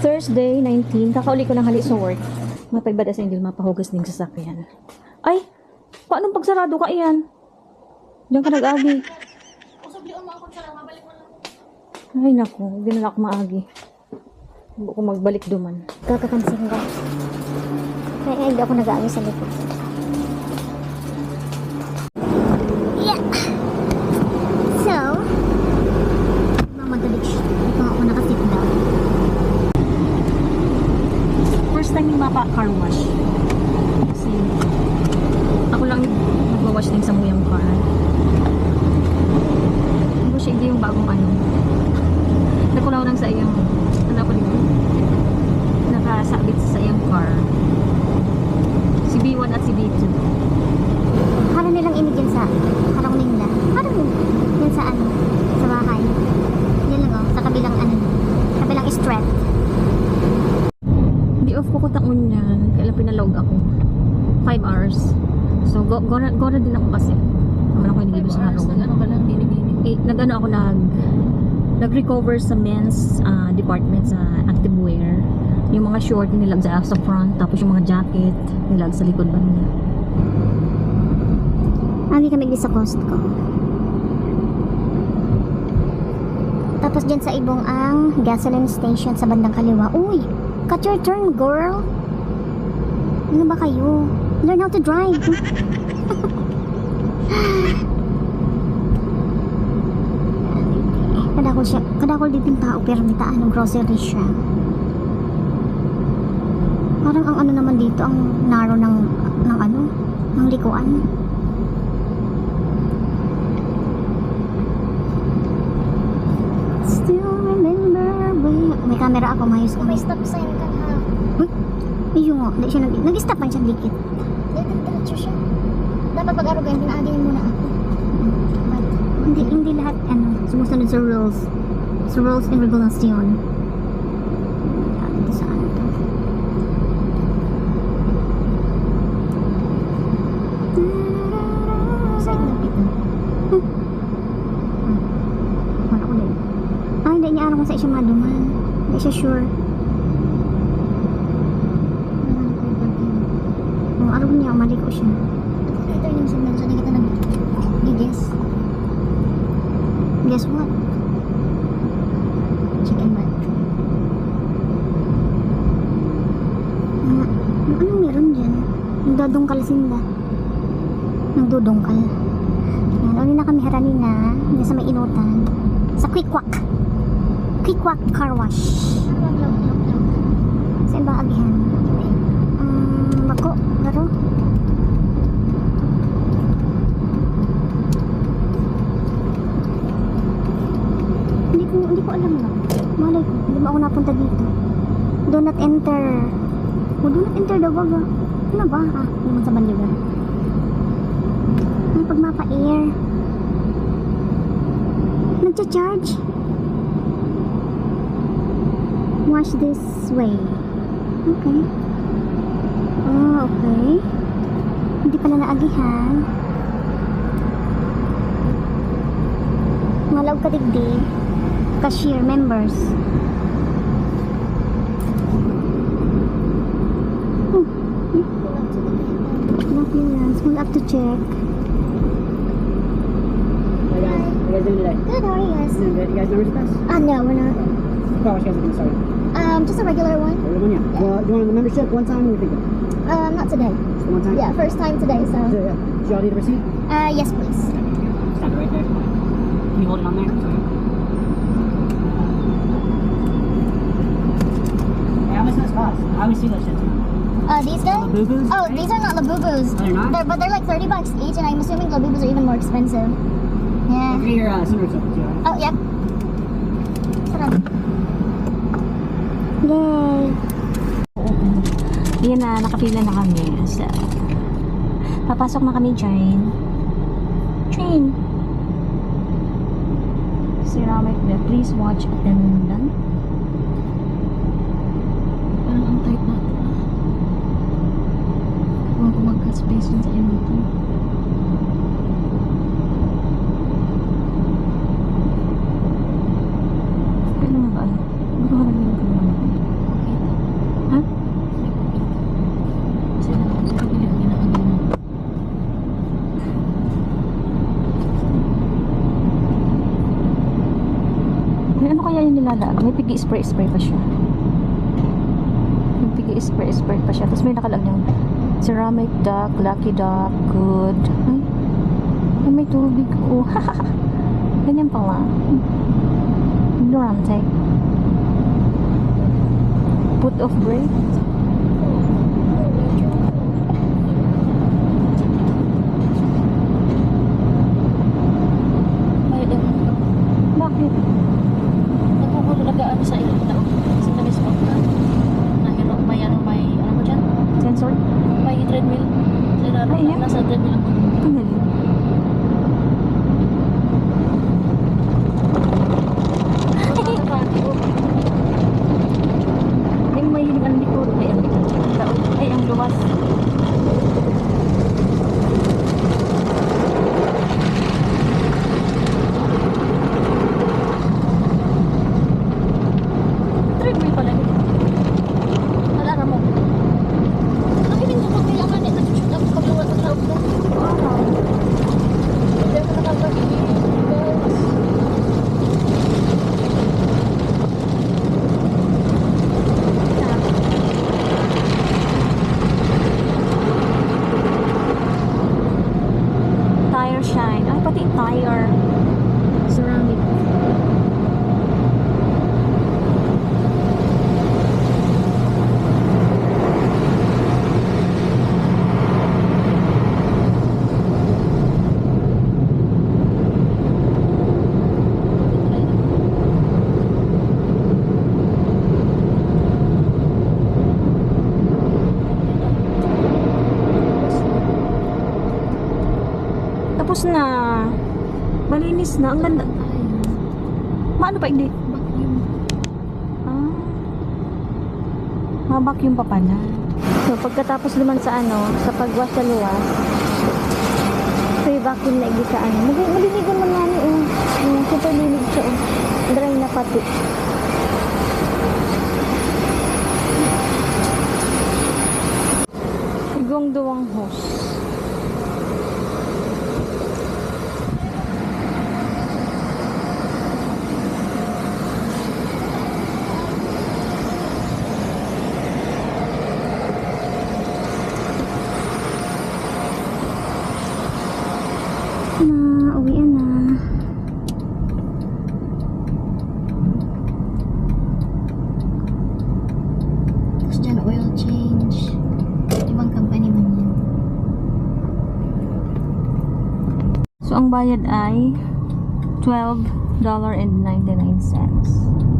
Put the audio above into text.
Thursday, 19. Kakauli ko ng hali sa work. Mapagbada sa hindi mapahugas ng sasakyan. Ay! Paano pagsarado ka iyan? Diyan ka nag-agi. Ay naku, hindi na ako maagi. Hindi ko magbalik duman. Kakakansin ko. Kaya hindi ako nag-aagi sa likod. Yeah. So, mamadalik siya. Ito ako nakasit down. First time yung mapa-car wash. Kasi, ako lang nagwa-wash din sa muyang car. Hindi siya hindi yung bagong ano. Nakulaw lang sa iyang, ano ko dito? Nakasabit sa iyang car. Si B1 at si B2. Harang nilang imig yan sa harang nila. Harang yan sa ano, sa bahay. Yan lang oh, sa kabilang ano, kabilang strap. Di off ko kutang yan. Kailan pinalog ako. 5 hours. So, go na din ako kasi. Naman ako hindi sa harong. Nag-ano ka lang, nag-ano ako nag-recover sa men's department sa activewear. Yung mga short nilag sa front, tapos yung mga jacket nilag sa likod banda. Hindi kami sa Costco. Tapos dyan sa ibong ang gasoline station sa bandang kaliwa. Uy, cut your turn, girl. Ano ba kayo? Learn how to drive. Kadakol dito yung tao pero may taan ng grocery siya. Parang ang ano naman dito, ang narrow ng ano, ng likuan. Still remember may camera ako, mayos ko. May stop sign ka ha. Uy, ayun nga, nag-stop man siya dikit. Diretso siya. Dapat pag-arugan, pinaagin muna ako. Hindi lahat ano, sumusunod sa rules. Sa rules and regulation. Dito sa ano to. Saan na pito? Wala ko din. Hindi niya alam kung sa siya maduman. Hindi siya sure. Alam niya, mali ko siya. Ito yung signal, so di kita nag-guess. Guess what? Chicken butt. Anong meron dyan? Nagdodongkal sinda. Nagdodongkal. Yan, uli na kami harani na. Diyan sa may inutan. Sa Quick Quack. Quick Quack Car Wash. Saan ba agihan? Bako, laro. Hindi ko alam na. Malay ko, hindi mo ako napunta dito. Do not enter. Do not enter daw baga. Ano ba? Naman sa bandigan. Ang pagmapa-air. Nagcha-charge. Wash this way. Okay. Okay. Hindi pala naagihan. Malaw ka digdi. Cashier members. No clearance. We'll have to check. How you guys doing today? Good, how are you guys? Doing good. You guys members of us? No, we're not. Car wash you guys looking sorry. Just a regular one. Everyone, yeah. Well, do you want the membership one time or we think Not today. just the one time? Yeah, first time today, so. So, yeah. Do y'all need a receipt? Yes, please. Stop it right there. Can you hold it on there? Hey, how much does this cost? I always see those shit too. These guys? Labubus? Oh, these are not Labubus. Oh, they're not? But they're like $30 each, and I'm assuming Labubus are even more expensive. Yeah. Look at your senior stuff too. Right? Oh, yep. Sarap. Yay! Yan na, nakapila na kami. So, papasok na kami, Train. Ceramic bed. Please watch attendant. Parang ang tight natin. Kung magka-space dun sa MT. Ano nga ba? Baka harapin ko naman. ano kaya yung nilalaan? May pigi spray pa siya. May pigi spray pa siya. Tapos may nakalag yung ceramic duck, lucky duck, good. Ay, may tubig. Oh, ganyan pala. Ignorante. Put off break. Bakit? Nagpupulo sa ilong na sa tamis ko na nahiro may ano mo dyan? Sensor? May treadmill. Ay, yan. Nasa treadmill ako. Ang galing. Ay, may hiling ang likod. Ay, ang luwas. Treadmill pala yun. Alam mo. Ang hiling ko kailangan eh. Nag-shoot ako kabilang sa tawag na. Hindi ako nakakagigil. Tire shine. Ay, pati tire. Ceramic. Tapos na. Malinis na. Ang ganda. Maano pa hindi? Ah. Mabakyum pa pala. So, pagkatapos naman sa sa pagwash sa luwas, so, yung vacuum na igit sa malinigan man nga niyo. Super linig siya. Dry na pati. Igong duwang hose. Na, uwian na. Tapos dyan, oil change. Ibang company man yan. So, ang bayad ay $12.99.